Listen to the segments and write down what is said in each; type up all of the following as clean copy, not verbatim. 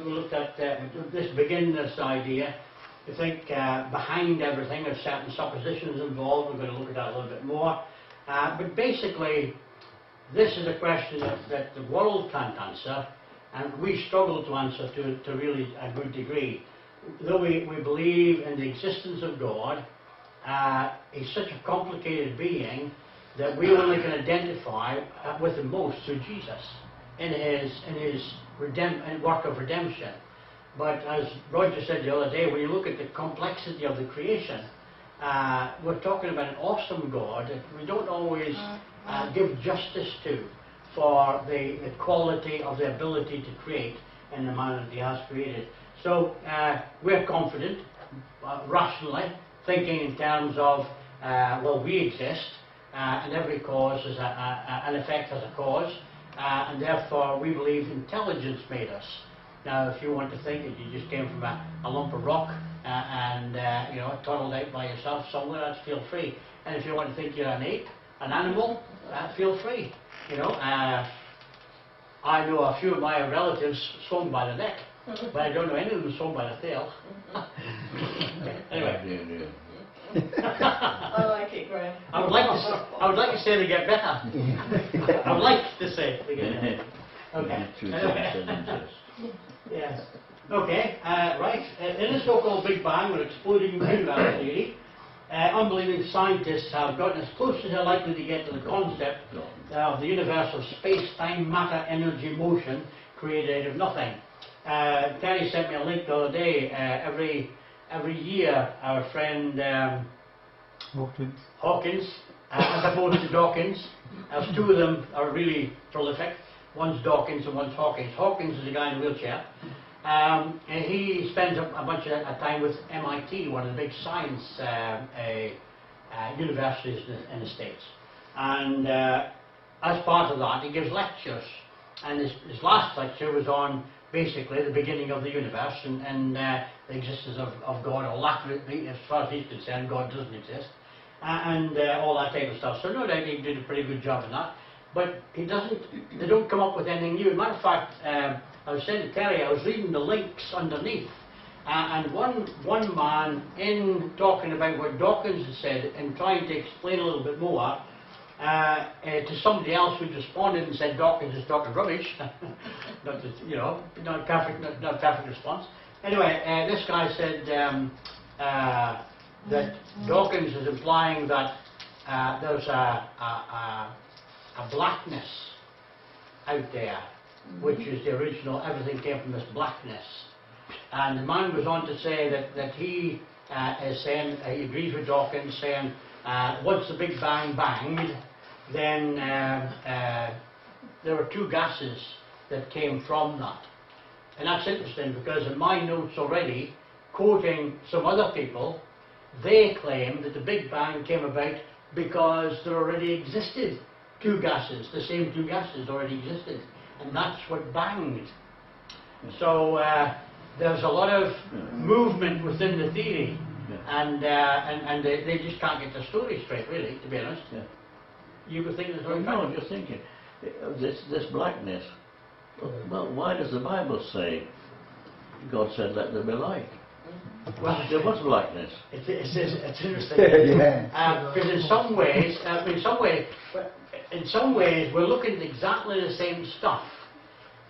We looked at this begin this idea. I think behind everything there's certain suppositions involved. We're going to look at that a little bit more. But basically, this is a question that the world can't answer, and we struggle to answer to really a good degree. Though we believe in the existence of God, he's such a complicated being that we only can identify with him most through Jesus in his work of redemption. But as Roger said the other day, when you look at the complexity of the creation, we're talking about an awesome God that we don't always give justice to for the quality of the ability to create in the manner that he has created. So we're confident, rationally, thinking in terms of, well, we exist, and every cause is an effect has a cause, and therefore we believe intelligence made us. Now, if you want to think that you just came from a lump of rock and you know, toddled out by yourself somewhere, that's feel free. And if you want to think you're an ape, an animal, feel free. You know, I know a few of my relatives swung by the neck, but I don't know any of them swung by the tail. Anyway. I like it, Graham. I would like to say they get better. I would like to say they get better. Okay. Yes. Okay. Right. In the so-called Big Bang, or exploding universe theory, unbelieving scientists have gotten as close as they're likely to get to the concept of the universe of space, time, matter, energy, motion, created out of nothing. Terry sent me a link the other day. Every year, our friend Hawkins, as opposed to Dawkins, as two of them are really prolific. One's Dawkins and one's Hawkins. Hawkins is a guy in a wheelchair. And he spends a bunch of time with MIT, one of the big science universities in the States. And as part of that, he gives lectures. And his last lecture was on basically the beginning of the universe and the existence of God, or lack of it. As far as he's concerned, God doesn't exist. And all that type of stuff. So no doubt he did a pretty good job in that. But they don't come up with anything new. As a matter of fact, I was saying to Terry, I was reading the links underneath, and one man, in talking about what Dawkins had said and trying to explain a little bit more to somebody else who responded and said Dawkins is talking rubbish, not that, you know, not perfect response. Anyway, this guy said that Dawkins is implying that there's a blackness out there, which is the original, everything came from this blackness. And the man goes on to say that he is saying, he agrees with Dawkins, saying once the Big Bang banged, then there were two gases that came from that. And that's interesting because in my notes already, quoting some other people, they claim that the Big Bang came about because there already existed two gases, the same two gases already existed, and that's what banged. So there's a lot of movement within the theory, and they just can't get the story straight, really, to be honest. Yeah. You could think that's right? No, I'm just thinking, this blackness, well, why does the Bible say, God said, let there be light? Well, there was blackness. It's interesting. Because in some ways, we're looking at exactly the same stuff.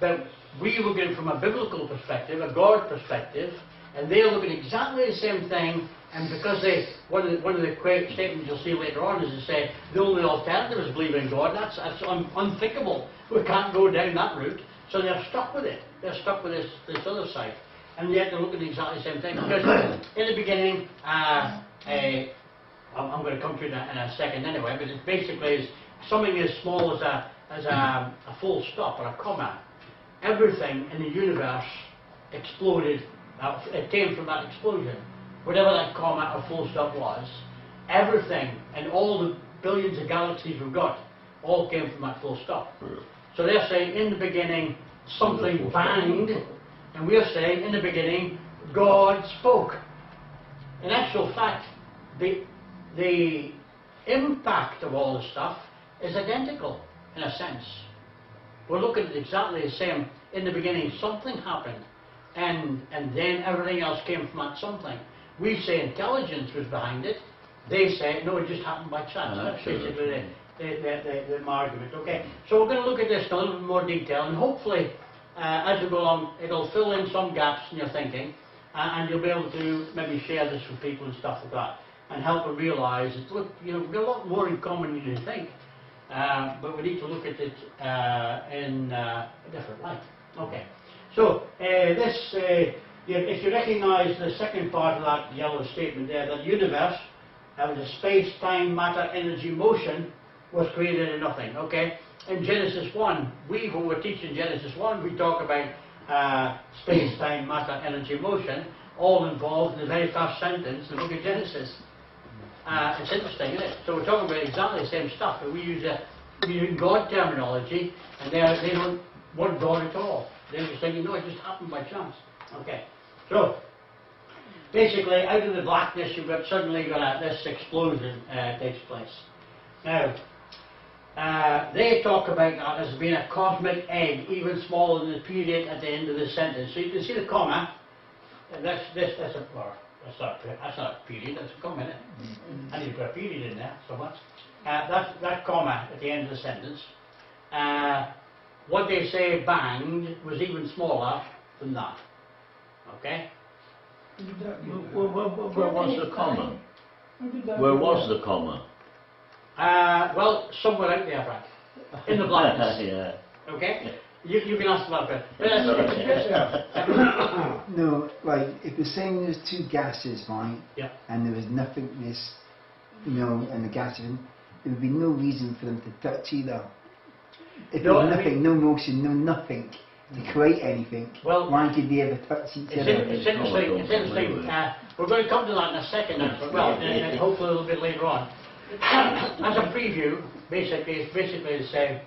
But we look at it from a biblical perspective, a God perspective, and they're looking at exactly the same thing. And because one of the statements you'll see later on is to say the only alternative is believing in God. That's unthinkable. We can't go down that route. So they're stuck with it. They're stuck with this other side. And yet they're looking at exactly the same thing. Because in the beginning, I'm going to come to it in a second anyway, but it basically is something as small as a full stop or a comma. Everything in the universe exploded. It came from that explosion. Whatever that comma or full stop was, everything and all the billions of galaxies we've got all came from that full stop. So they're saying in the beginning something banged, and we're saying in the beginning God spoke. In actual fact, the impact of all this stuff is identical in a sense. We're looking at exactly the same. In the beginning something happened. and then everything else came from that something. We say intelligence was behind it. They say, no, it just happened by chance. That's basically the argument. Okay, so we're going to look at this in a little bit more detail, and hopefully, as we go along, it'll fill in some gaps in your thinking, and you'll be able to maybe share this with people and stuff like that, and help them realise that, look, you know, we've got a lot more in common than you think, but we need to look at it in a different light. Okay, so this, if you recognise the second part of that yellow statement there, that the universe, was a space, time, matter, energy, motion, was created in nothing. Okay, in Genesis 1, when we're teaching Genesis 1, we talk about space, time, matter, energy, motion, all involved in the very first sentence in the book of Genesis. It's interesting, isn't it? So we're talking about exactly the same stuff, but we use God terminology, and they don't want God at all. They're just thinking, no, it just happened by chance. Okay, so basically, out of the blackness, you've got suddenly got this explosion takes place. Now, they talk about that as being a cosmic egg, even smaller than the period at the end of the sentence. So you can see the comma. That's not a period. That's a comma, isn't it? I need to put a period in there so much. That comma at the end of the sentence. What they say banged was even smaller than that. Okay. Where was the comma? Where was the comma? Well, somewhere out there, Frank. In the blackness. Yeah. Okay? You can ask about that. No, like if you're saying there's two gases, right? Yeah. And there was nothingness, you know, and the gases, there would be no reason for them to touch either. If there was nothing, no motion, no nothing to create anything, well, why did they ever touch each other? It's interesting. It's interesting. We're going to come to that in a second, well, and hopefully a little bit later on. As a preview, basically to say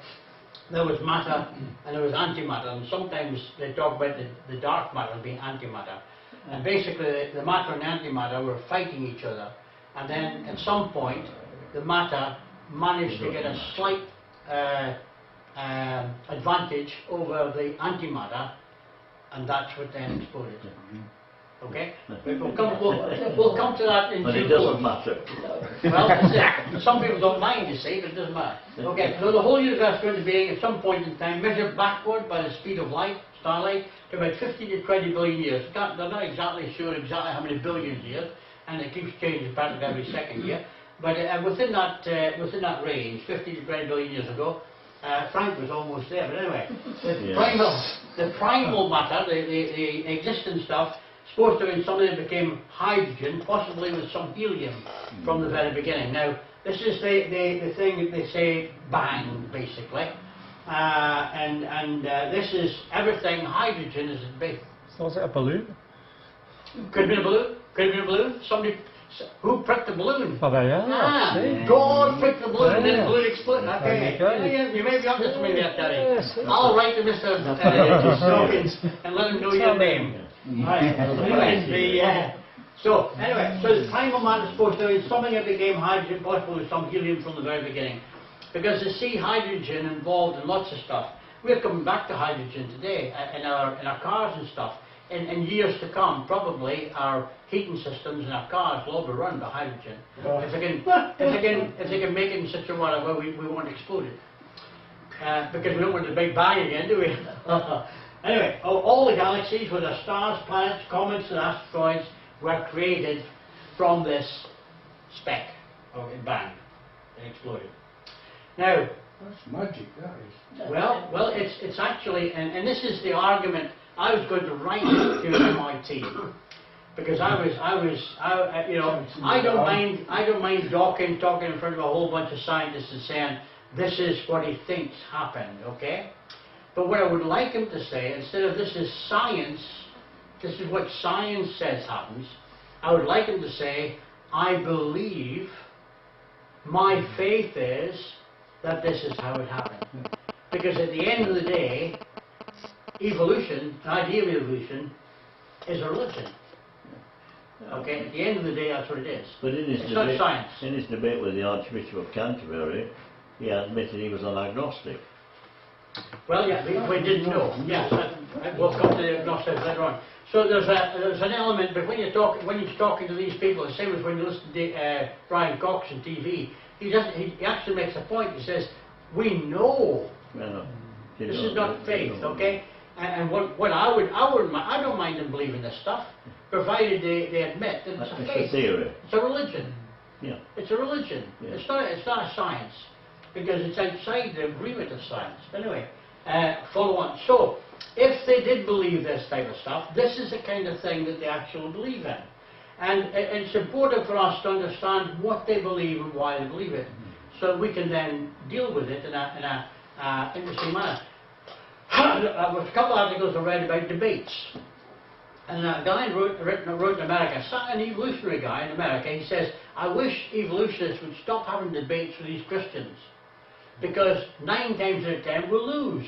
there was matter and there was antimatter, and sometimes they talk about the dark matter being antimatter. And basically the matter and antimatter were fighting each other, and then at some point the matter managed to get a slight advantage over the antimatter, and that's what then exploded. Okay? We'll come to that in But it due doesn't course. matter. Well, some people don't mind, you see, but it doesn't matter. Okay, so the whole universe is going to be, at some point in time, measured backward by the speed of light, starlight, to about 50 to 20 billion years. They're not exactly sure exactly how many billions years, and it keeps changing practically every second year. But within that range, 50 to 20 billion years ago, Frank was almost there. But anyway, the primal matter, the existent stuff, supposed to have something that became hydrogen, possibly with some helium from the very beginning. Now, this is the thing that they say bang, basically. This is everything hydrogen is at base. So was it a balloon? Could have been a balloon. Could have been a balloon. Somebody, who pricked the balloon? Oh, there you are. See? God pricked the balloon and then the Yeah. balloon exploded. There Okay. you go. Yeah, you may be onto something there, Terry. Yes. I'll write to Mr. Dawkins and let him know your name. Right. Anyway, so the primal matter is supposed to be something that became hydrogen, possibly with some helium from the very beginning. Because you see hydrogen involved in lots of stuff. We're coming back to hydrogen today in our cars and stuff. In years to come, probably our heating systems in our cars will all be run by hydrogen. If they can make it in such a way where we won't explode it. Because we don't want the big bang again, do we? Anyway, all the galaxies with their stars, planets, comets and asteroids were created from this speck. Okay, bang. It exploded. Now, That's magic, that is. well, it's actually, and this is the argument I was going to write to MIT, because I don't mind talking in front of a whole bunch of scientists and saying this is what he thinks happened, okay? But what I would like him to say, instead of this is science, this is what science says happens, I would like him to say, I believe, my faith is that this is how it happened. Because at the end of the day, evolution, the idea of evolution, is a religion. Okay, at the end of the day, that's what it is. But in his It's not debate, science. in his debate with the Archbishop of Canterbury, he admitted he was an agnostic. Well, yeah, we didn't know. Yes, we'll come to the agnostics later on. So there's an element, but when he's talking to these people, the same as when you listen to Brian Cox on TV, he actually makes a point. He says, we know this is not faith, okay? And what I don't mind them believing this stuff, provided they admit that it's a faith. It's a theory. It's a religion. Yeah. It's a religion. Yeah. It's not a science, because it's outside the agreement of science. Anyway, follow on. So, if they did believe this type of stuff, this is the kind of thing that they actually believe in. And it's important for us to understand what they believe and why they believe it, so we can then deal with it in a interesting manner. There was a couple of articles I read about debates. And a guy wrote in America, an evolutionary guy in America, he says, I wish evolutionists would stop having debates with these Christians, because 9 times out of 10 we'll lose.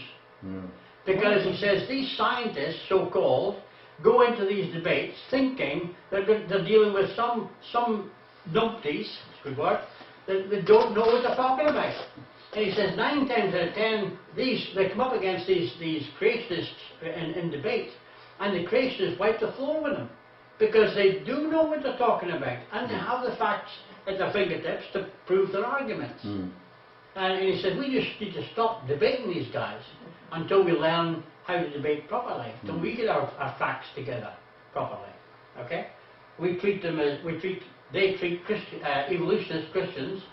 Because he says these scientists, so-called, go into these debates thinking they're dealing with some numpties, that's a good word, that don't know what they're talking about. And he says 9 times out of 10, they come up against these creationists in debate, and the creationists wipe the floor with them, because they do know what they're talking about, and they have the facts at their fingertips to prove their arguments. And he said, we just need to stop debating these guys until we learn how to debate properly, until we get our facts together properly. Okay? They treat evolutionist Christians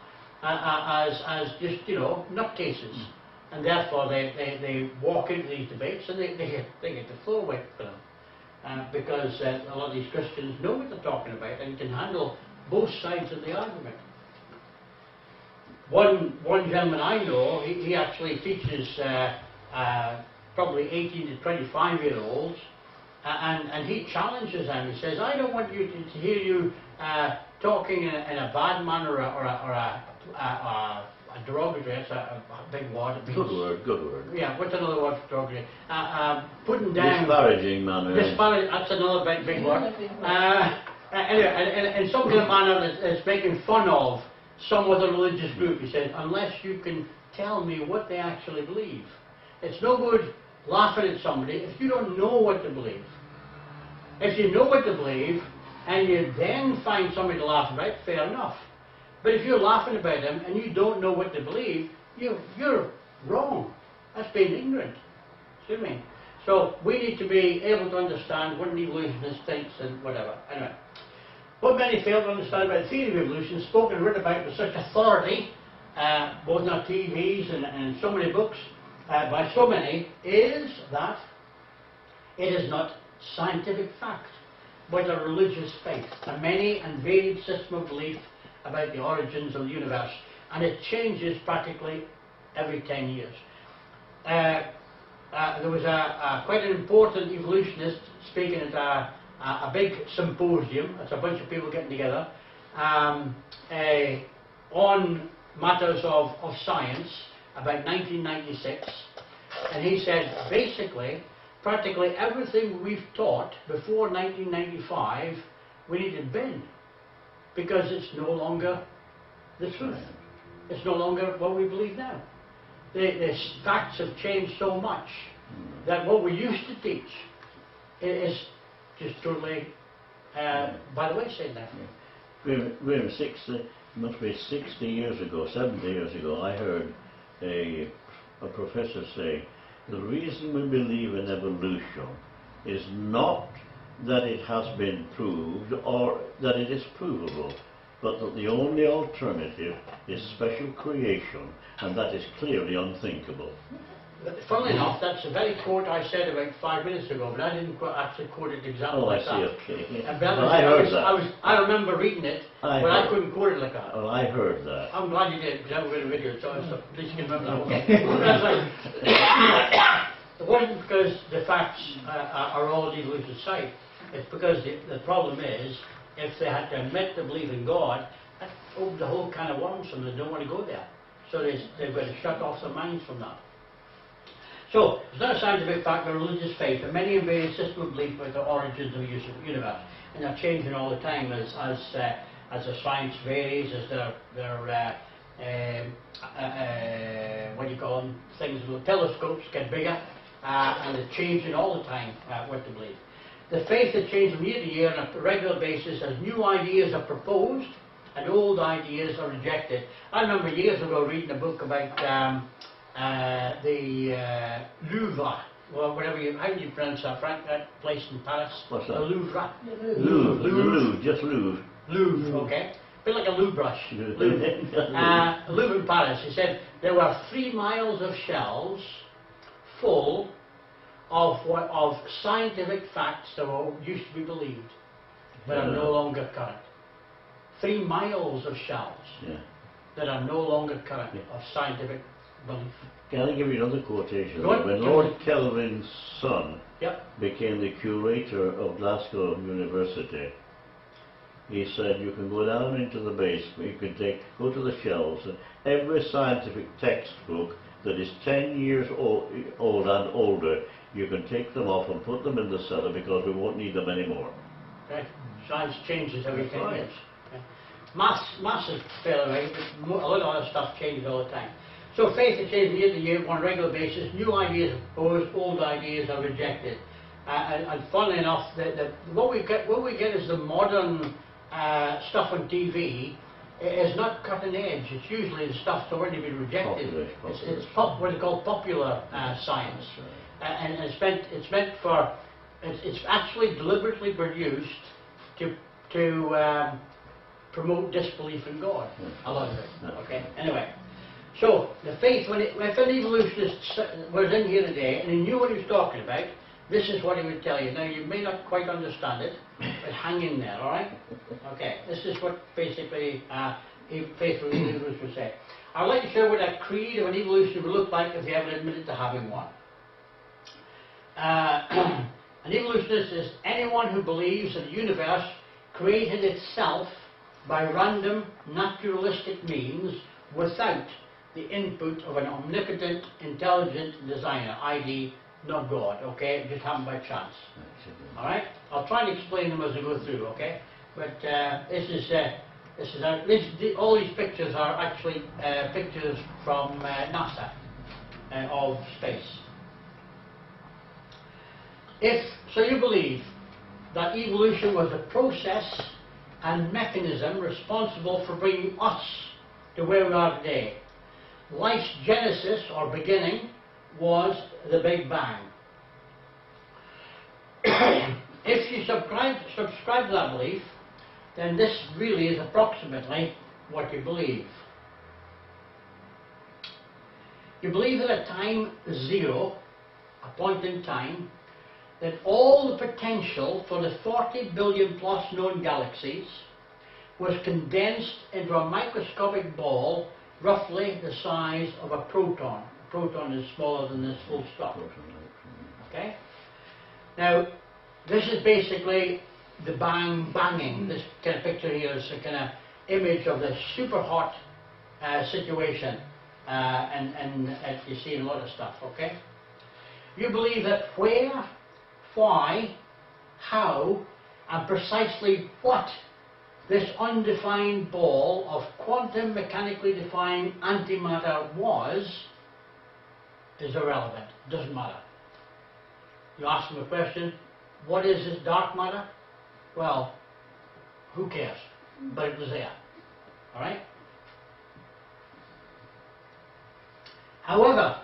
as just, nutcases, and therefore they walk into these debates and they get the floor wiped for them, because a lot of these Christians know what they're talking about and can handle both sides of the argument. One gentleman I know, he actually teaches probably 18 to 25-year-olds, and he challenges them. He says, I don't want to hear you talking in a bad manner or a derogatory. It's a big word. Good word. Yeah, what's another word for derogatory? Putting down. Disparaging manner. That's another big word. Anyway, in some kind of manner that's making fun of some other religious group. He said, unless you can tell me what they actually believe. It's no good laughing at somebody if you don't know what to believe. If you know what to believe, and you then find somebody to laugh about, fair enough. But if you're laughing about them and you don't know what to believe, you're wrong. That's being ignorant. See what I mean? So we need to be able to understand what an evolutionist thinks and whatever. Anyway. What many fail to understand about the theory of evolution, spoken and written about with such authority, both on TVs and in so many books, by so many, is that it is not scientific fact, but a religious faith, a many and varied system of belief about the origins of the universe, and it changes practically every 10 years. There was quite an important evolutionist speaking at a big symposium. It's a bunch of people getting together on matters of science about 1996, and he said basically practically everything we've taught before 1995 we need to bin, because it's no longer the truth. It's no longer what we believe now. The facts have changed so much that what we used to teach is just totally by the wayside now. We're 60, must be 60 years ago, 70 years ago, I heard a professor say, the reason we believe in evolution is not that it has been proved or that it is provable, but that the only alternative is special creation, and that is clearly unthinkable. Funnily enough, that's the very quote I said about 5 minutes ago, but I didn't actually quote it exactly like that. Oh, I see, okay. I heard that. I remember reading it, but I couldn't quote it like that. Oh, I heard that. I'm glad you did, because I haven't got a video, so at least you can remember that. Okay. It wasn't because the facts are all on the evolution side. It's because the problem is, if they had to admit to believe in God, that opened the whole can of worms for them. They don't want to go there. So they've got to shut off their minds from that. So, it's not a scientific fact, but a religious faith, a many and varied system of belief about the origins of the universe. And they're changing all the time as the science varies, as their what do you call them, things, telescopes get bigger, and they're changing all the time what to believe. the faith that changes from year to year on a regular basis as new ideas are proposed and old ideas are rejected. I remember years ago reading a book about the Louvre, or whatever you, how do you pronounce that, Frank, that place in Paris? What's that? The Louvre. Louvre, Louvre, just Louvre. Louvre, okay. A bit like a loo brush. Louvre. Louvre in Paris. He said there were 3 miles of shelves full of scientific facts that used to be believed, but are no longer current. 3 miles of shelves Yeah. that are no longer current of scientific belief. Can I give you another quotation? Go on. When Lord Kelvin's son Yep. became the curator of Glasgow University, he said you can go down into the basement, you can go to the shelves, and every scientific textbook that is 10 years old and older, you can take them off and put them in the cellar because we won't need them anymore. Okay. Science changes every 10 Right. years. Okay. Maths is fairly right, but a lot of other stuff changes all the time. So faith is changed year to year on a regular basis. New ideas are proposed, old ideas are rejected. And funnily enough, what we get is the modern stuff on TV is not cutting edge. It's usually the stuff that's already been rejected. Popular. It's what they call popular science, and it's actually deliberately produced to promote disbelief in God. A lot of it. Okay. Anyway, so the faith, if an evolutionist was in here today and he knew what he was talking about, this is what he would tell you. Now you may not quite understand it, but hang in there, all right? Okay. This is what basically faithful evolutionists would say. I'd like to show what a creed of an evolution would look like if you ever admitted to having one. An evolutionist is anyone who believes that the universe created itself by random, naturalistic means without the input of an omnipotent, intelligent designer, i.e. not God, okay? It just happened by chance. Alright? I'll try and explain them as I go through, okay? But all these pictures are actually pictures from NASA of space. So you believe that evolution was a process and mechanism responsible for bringing us to where we are today. Life's genesis or beginning was the Big Bang. If you subscribe to that belief, then this really is approximately what you believe. You believe at a time zero, a point in time, that all the potential for the 40 billion plus known galaxies was condensed into a microscopic ball roughly the size of a proton. A proton is smaller than this full stop. Okay? Now, this is basically the banging. This kind of picture here is a kind of image of the super hot situation, and you see in a lot of stuff, okay? You believe that where, why, how, and precisely what this undefined ball of quantum mechanically defined antimatter was is irrelevant. Doesn't matter. You ask them a question, what is this dark matter? Well, who cares? But it was there. Alright? However,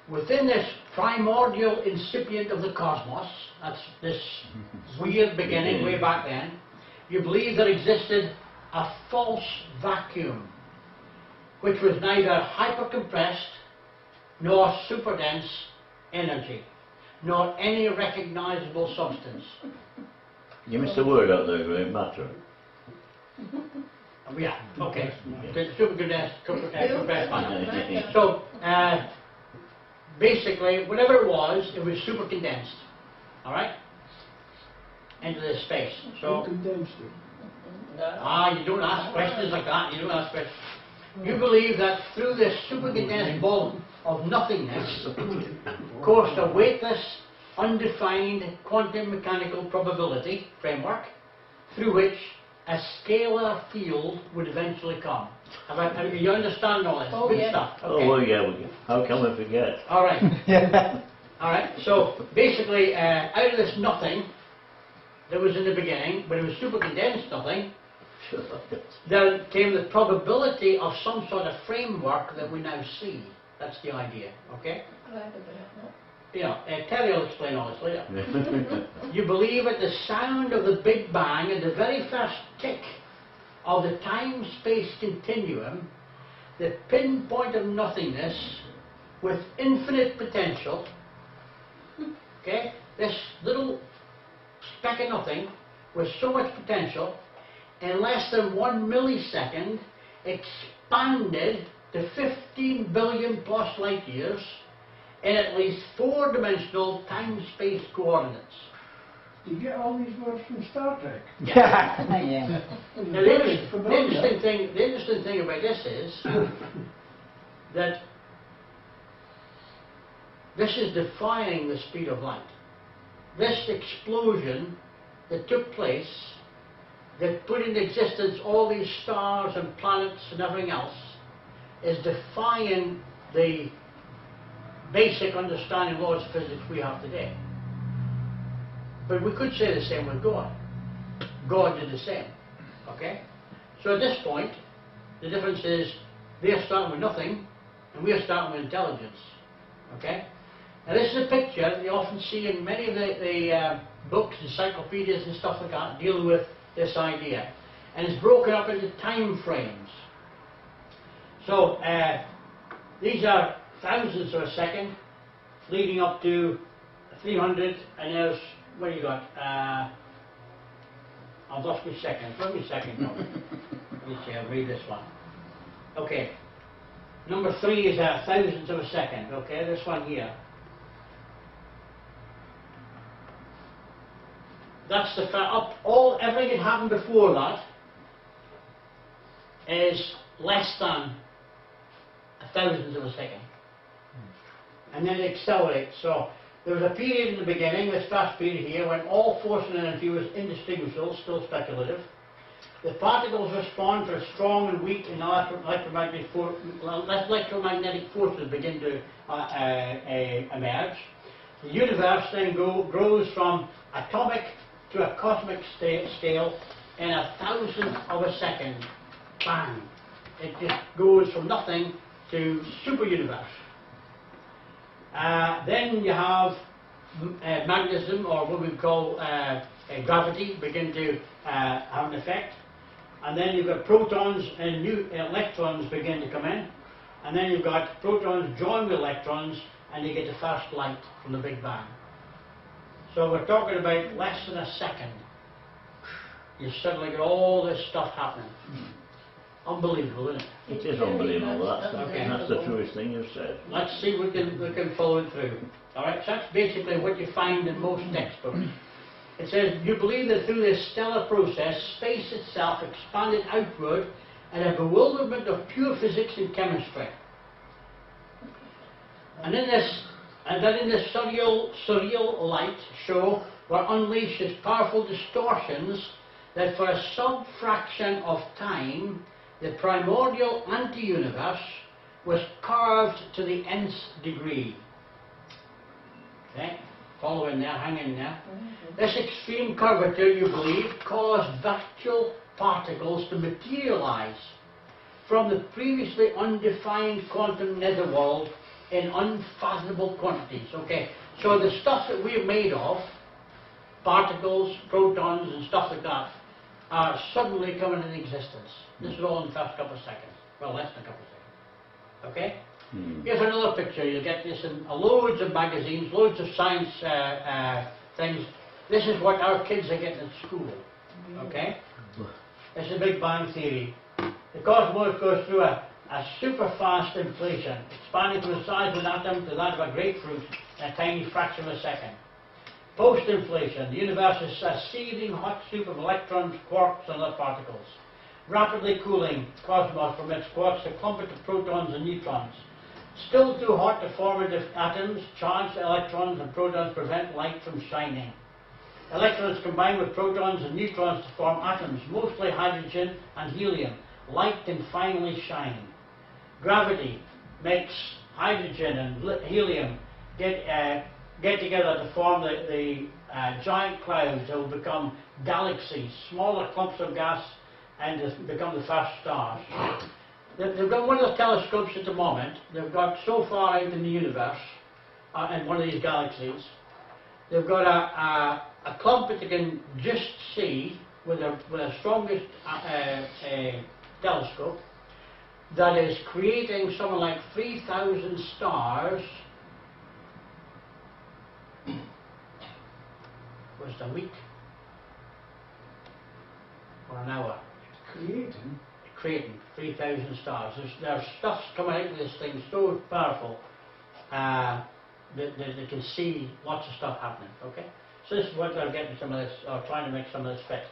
within this primordial incipient of the cosmos, that's this weird beginning way back then, you believe there existed a false vacuum, which was neither hypercompressed nor superdense energy, nor any recognizable substance. You missed a word out there, Graham, matter. Yeah, okay. Supercondensed, compressed matter. So, basically, whatever it was super condensed. Alright? Into this space. So, condensed it. you don't ask questions like that. You don't ask questions. You believe that through this super condensed ball of nothingness coursed a weightless, undefined quantum mechanical probability framework through which a scalar field would eventually come. You understand all this? Oh, Good yeah. stuff. Oh, Okay. well, yeah, how can we forget? All right. All right. So basically, out of this nothing, that was in the beginning, but it was super condensed nothing, there came the probability of some sort of framework that we now see. That's the idea, okay? Glad about that. You know, Terry will explain all this later. You believe at the sound of the Big Bang and the very first tick of the time-space continuum, the pinpoint of nothingness with infinite potential, okay, this little speck of nothing with so much potential, in less than 1 millisecond, expanded to 15 billion plus light years in at least 4-dimensional time-space coordinates. Do you get all these words from Star Trek? Yeah. Now, the interesting thing about this is that this is defying the speed of light. This explosion that took place, that put into existence all these stars and planets and everything else, is defying the basic understanding of laws of physics we have today. But we could say the same with God. God did the same. Okay? So at this point, the difference is they are starting with nothing, and we are starting with intelligence. Okay? Now this is a picture that you often see in many of the books, encyclopedias and stuff like that, dealing with this idea. And it's broken up into time frames. So these are thousandths of a second, leading up to 300, and there's, what do you got? I've lost my second. Where's my second now? Let me see, I'll read this one. Okay. Number 3 is a thousandth of a second. Okay, this one here. That's the up. Everything that happened before that is less than a thousandth of a second. And then it accelerates. So there was a period in the beginning, this first period here, when all force and energy was indistinguishable, still speculative. The particles respond to strong and weak and electromagnetic forces begin to emerge. The universe then grows from atomic to a cosmic scale in a thousandth of a second. Bang! It just goes from nothing to super universe. Then you have magnetism, or what we call gravity, begin to have an effect. And then you've got protons and new electrons begin to come in. And then you've got protons join with electrons, and you get the first light from the Big Bang. So we're talking about less than a second. You suddenly get all this stuff happening. Unbelievable, isn't it? It is unbelievable. That's Okay. the truest thing you've said. Let's see if we can follow it through. Alright, so that's basically what you find in most textbooks. It says, you believe that through this stellar process, space itself expanded outward in a bewilderment of pure physics and chemistry. And in this surreal light show were unleashed as powerful distortions that for a sub-fraction of time, the primordial anti-universe was curved to the nth degree. Okay, follow in there, hang in there. This extreme curvature, you believe, caused virtual particles to materialize from the previously undefined quantum netherworld in unfathomable quantities. Okay, so the stuff that we're made of, particles, protons and stuff like that, are suddenly coming into existence. This is all in the first couple of seconds. Well, less than a couple of seconds. Okay? Here's another picture. You'll get this in loads of magazines, loads of science things. This is what our kids are getting at school. Okay? It's a Big Bang theory. The cosmos goes through a super fast inflation, expanding from the size of an atom to that of a grapefruit in a tiny fraction of a second. Post-inflation, the universe is a seething hot soup of electrons, quarks and other particles. Rapidly cooling cosmos permits quarks to clump into protons and neutrons. Still too hot to form into atoms, charged electrons and protons prevent light from shining. Electrons combine with protons and neutrons to form atoms, mostly hydrogen and helium, light and finally shining. Gravity makes hydrogen and helium get get together to form the giant clouds that will become galaxies, smaller clumps of gas, and just become the first stars. They've got one of the telescopes at the moment. They've got so far out in the universe, in one of these galaxies. They've got a clump that they can just see with the strongest telescope that is creating something like 3,000 stars was a week or an hour. Creating 3,000 stars. There's stuff's coming out of this thing so powerful that they can see lots of stuff happening. Okay, so this is what they're getting some of this, or trying to make some of this fit.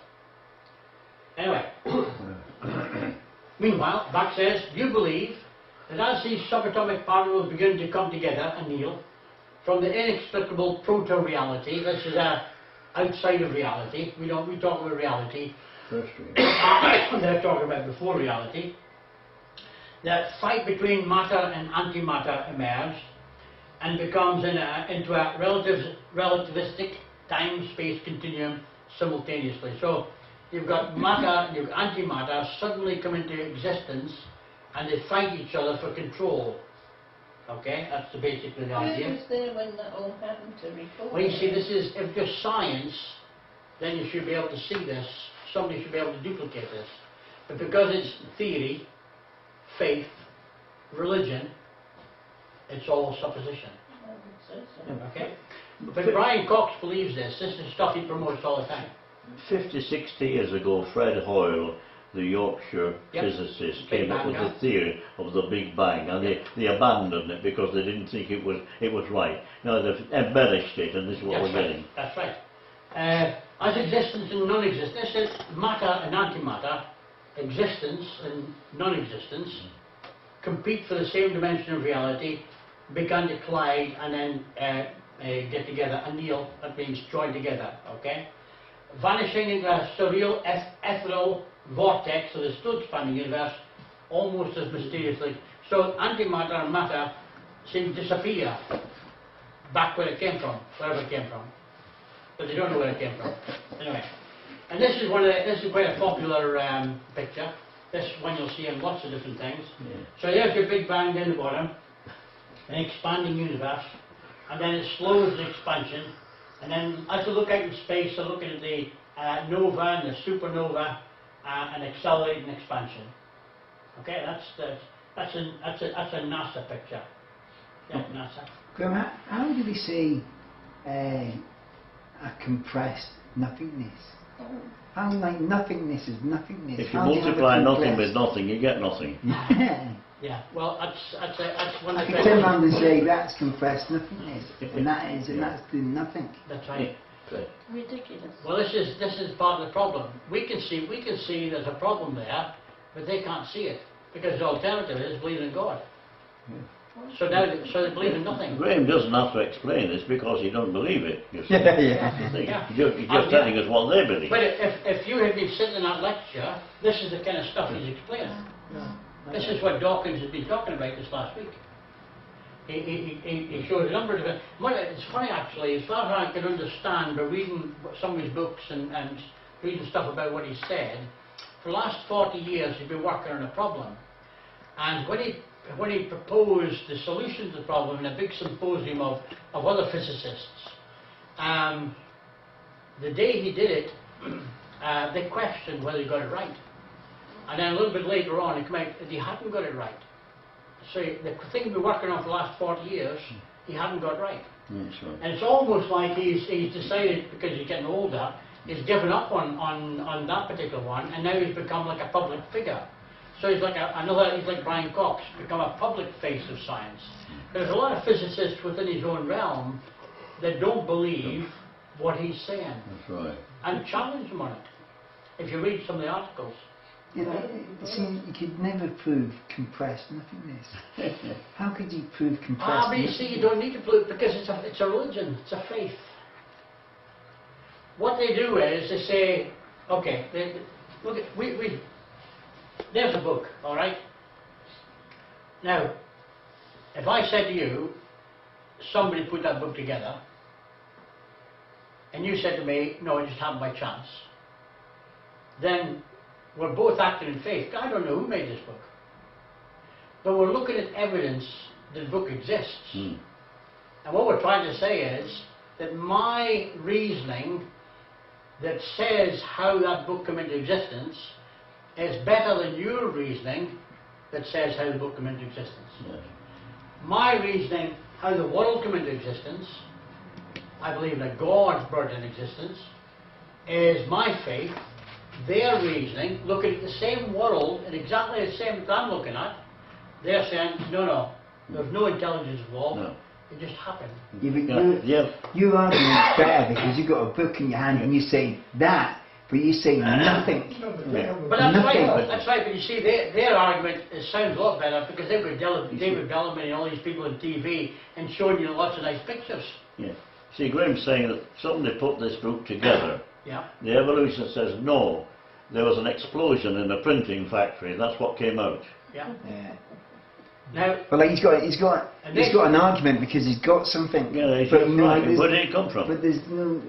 Anyway, meanwhile, Bach says, you believe that as these subatomic particles begin to come together, anneal, from the inexplicable proto-reality, this is outside of reality, we talk about reality, First reality. they're talking about before reality, that fight between matter and antimatter emerged and becomes into a relativistic time-space continuum simultaneously. So you've got matter and you've got antimatter suddenly come into existence and they fight each other for control. Okay, that's basically the idea. Who was there when that all happened to record? Well, you see, this is, if there's science, then you should be able to see this. Somebody should be able to duplicate this. But because it's theory, faith, religion, it's all supposition. I would say so. Okay? But Brian Cox believes this. This is stuff he promotes all the time. 50, 60 years ago, Fred Hoyle, the Yorkshire Yep. physicist, Big came up Bang, with yeah. the theory of the Big Bang, and they abandoned it because they didn't think it was right. Now they've embellished it, and this is what That's we're right. getting. That's right. As existence and non-existence, this is matter and antimatter, existence and non-existence, compete for the same dimension of reality, began to collide and then get together, anneal, that means join together, okay? Vanishing into a surreal ethereal vortex of the still expanding universe, almost as mysteriously. So antimatter and matter seem to disappear back where it came from, wherever it came from. But they don't know where it came from. Anyway, and this is quite a popular picture. This one you'll see in lots of different things. Yeah. So there's your Big Bang down the bottom, an expanding universe, and then it slows the expansion. And then as you look out in space, you're looking at the nova and the supernova and accelerating expansion. Okay, that's a NASA picture. Yeah, NASA. Graham, how do we say a compressed nothingness? How like nothingness is nothingness? If you How do have a multiply nothing compressed- with nothing, you get nothing. Yeah. Yeah, well, that's one I of the could turn around and say that's compressed nothingness, and that's doing nothing. That's right. Ridiculous. Well, this is part of the problem. We can see there's a problem there, but they can't see it because the alternative is believing in God. So they believe in nothing. Graham doesn't have to explain this because he doesn't believe it. You see. Yeah. Yeah. He's just telling us what they believe. But if you had been sitting in that lecture, this is the kind of stuff he's explaining. This is what Dawkins has been talking about this last week. He showed a number of different... Well, it's funny actually, as far as I can understand by reading some of his books and reading stuff about what he said, for the last 40 years he's been working on a problem. And when he proposed the solution to the problem in a big symposium of other physicists, the day he did it, they questioned whether he got it right. And then a little bit later on, it came out that he hadn't got it right. So the thing he's been working on for the last 40 years, he hadn't got right. That's right. And it's almost like he's decided, because he's getting older, he's given up on that particular one, and now he's become like a public figure. So he's like he's like Brian Cox, become a public face of science. There's a lot of physicists within his own realm that don't believe what he's saying, That's right. and challenge him on it. If you read some of the articles. You know, see, you could never prove compressed nothingness. How could you prove compressed But you see, you don't need to prove, because it's a religion, it's a faith. What they do is they say, okay, look at there's a book, all right. Now, if I said to you, somebody put that book together, and you said to me, no, it just happened by chance, then we're both acting in faith. I don't know who made this book, but we're looking at evidence that the book exists. And what we're trying to say is that my reasoning that says how that book came into existence is better than your reasoning that says how the book came into existence. Yes. My reasoning how the world came into existence, I believe that God brought it into existence, is my faith. Their reasoning, looking at the same world and exactly the same that I'm looking at, they're saying, no, there's no intelligence involved. No. It just happened. Yeah, but Yeah. your argument's better because you've got a book in your hand and you say that, but you say nothing. No, but Yeah. But that's Nothing. right. That's right. But you see, their argument sounds a lot better because they've got David Bellamy and all these people on TV and showing you lots of nice pictures. Yeah. See, Graham's saying that somebody put this book together. Yeah. The evolutionist says no. There was an explosion in a printing factory. That's what came out. Yeah. Yeah. Now, But like he's got an argument because he's got something. Yeah, he's but you know, right. there's- Where did it come from? But there's no.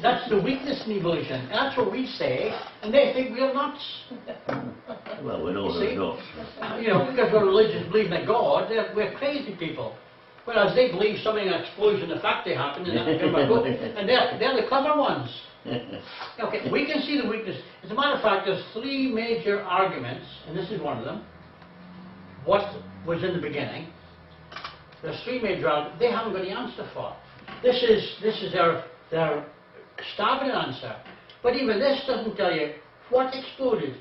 that's the weakness in evolution. That's what we say, and they think we're nuts. Well, we know See? they're not. You know, because we're religious, believing in God, we're crazy people. Whereas they believe something, an explosion in the factory happened, and that became a book, and they're the clever ones. Okay, we can see the weakness. As a matter of fact, there's three major arguments, and this is one of them. What was in the beginning? There's three major arguments. They haven't got the answer for. This is their stab at an answer. But even this doesn't tell you what exploded.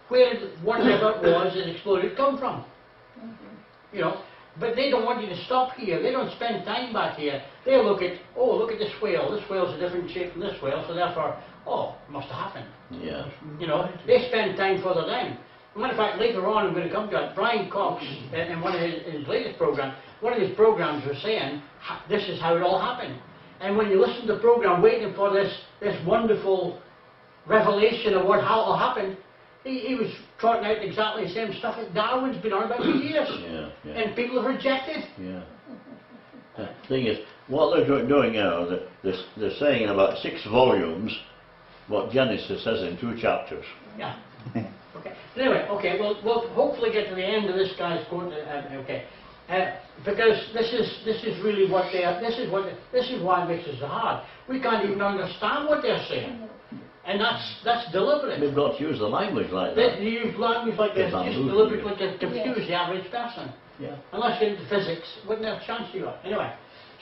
Where did whatever it was that exploded come from? You know. But they don't want you to stop here. They don't spend time back here. They look at, oh, look at this whale. This whale's a different shape from this whale, so therefore, oh, it must have happened. Yeah. You know, they spend time further down. As a matter of fact, later on, I'm going to come to it. Brian Cox, in one of his latest programs, one of his programs was saying, this is how it all happened. And when you listen to the program, waiting for this wonderful revelation of how it all happened, he was trotting out exactly the same stuff that Darwin's been on about for years. Yeah, yeah. And people have rejected. Yeah. The thing is, what they're doing now, they're saying in about 6 volumes what Genesis says in 2 chapters. Yeah. Okay. Anyway, okay, we'll hopefully get to the end of this guy's quote. Okay. Because this is really what they are. This is why it makes us so hard. We can't even understand what they're saying. And that's deliberate. We've got to use the language like They that. use language like this, just deliberately to confuse the average person. Yeah. Unless you're into physics, wouldn't have a chance to you. Anyway,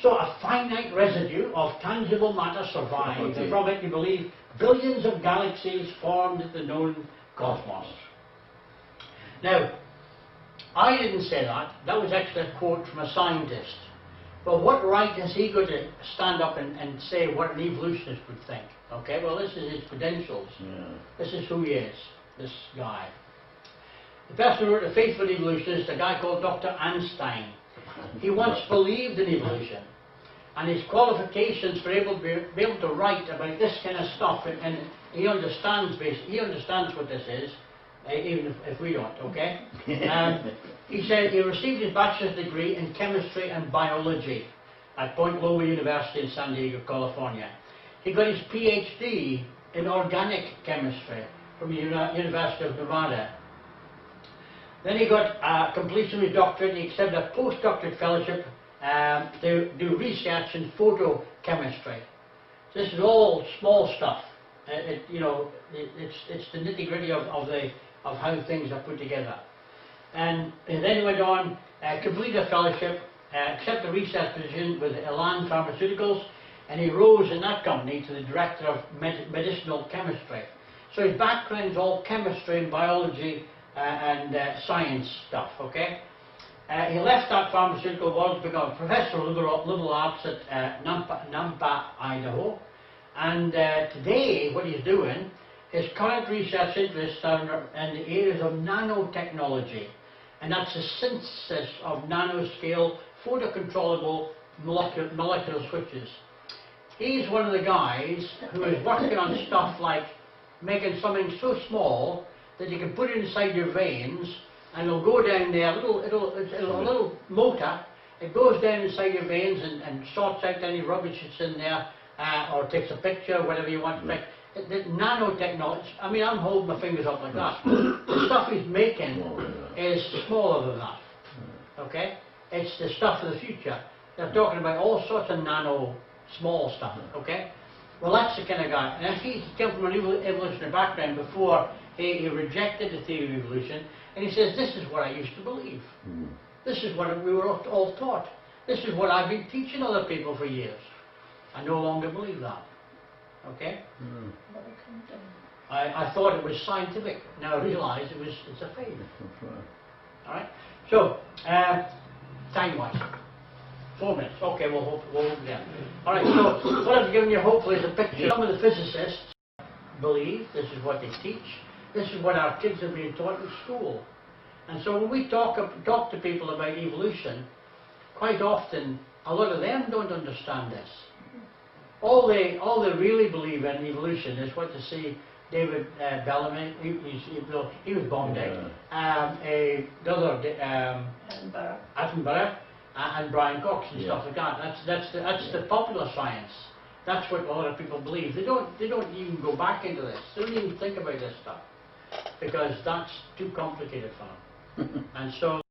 so a finite residue of tangible matter survives, and from it you believe billions of galaxies formed the known cosmos. Now, I didn't say that. That was actually a quote from a scientist. But what right has he got to stand up and say what an evolutionist would think? Okay, well this is his credentials. Yeah. This is who he is, this guy. The person who wrote The Faithful Evolutionist, a guy called Dr. Einstein. He once believed in evolution. And his qualifications for be able to write about this kind of stuff, and he understands what this is, even if we don't, okay? He said he received his bachelor's degree in chemistry and biology at Point Loma University in San Diego, California. He got his PhD in organic chemistry from the University of Nevada. Then he got completion of his doctorate. He accepted a postdoctorate fellowship to do research in photochemistry. So this is all small stuff. It's the nitty-gritty of how things are put together. And then he went on, completed a fellowship, accepted a research position with Elan Pharmaceuticals, and he rose in that company to the director of medicinal chemistry. So his background is all chemistry and biology and science stuff, okay? He left that pharmaceutical world to become a professor of liberal arts at Nampa, Idaho. And today, what he's doing, his current research interests are in the areas of nanotechnology. And that's the synthesis of nanoscale, photocontrollable molecular switches. He's one of the guys who is working on stuff like making something so small that you can put it inside your veins, and it'll go down there, a little motor, It goes down inside your veins and sorts out any rubbish that's in there, or takes a picture, whatever you want to take. The nanotechnology, I mean, I'm holding my fingers up like that. The stuff he's making is smaller than that. Okay? It's the stuff of the future. They're talking about all sorts of nano, small stuff. Okay? Well, that's the kind of guy. And he came from an evolutionary background before he rejected the theory of evolution, and he says, this is what I used to believe. This is what we were all taught. This is what I've been teaching other people for years. I no longer believe that. Okay? I thought it was scientific. Now I realise it's a faith. Alright? So, time-wise. 4 minutes. Okay, we'll hope there. Alright, so what I've given you hopefully is a picture. Some of the physicists believe, this is what they teach, this is what our kids are being taught in school. And so when we talk to people about evolution, quite often a lot of them don't understand this. All they really believe in evolution is what to see David Bellamy, he was bombed out. The other, Attenborough, and Brian Cox and stuff like that. That's the popular science. That's what a lot of people believe. They don't even go back into this. They don't even think about this stuff because that's too complicated for them. And so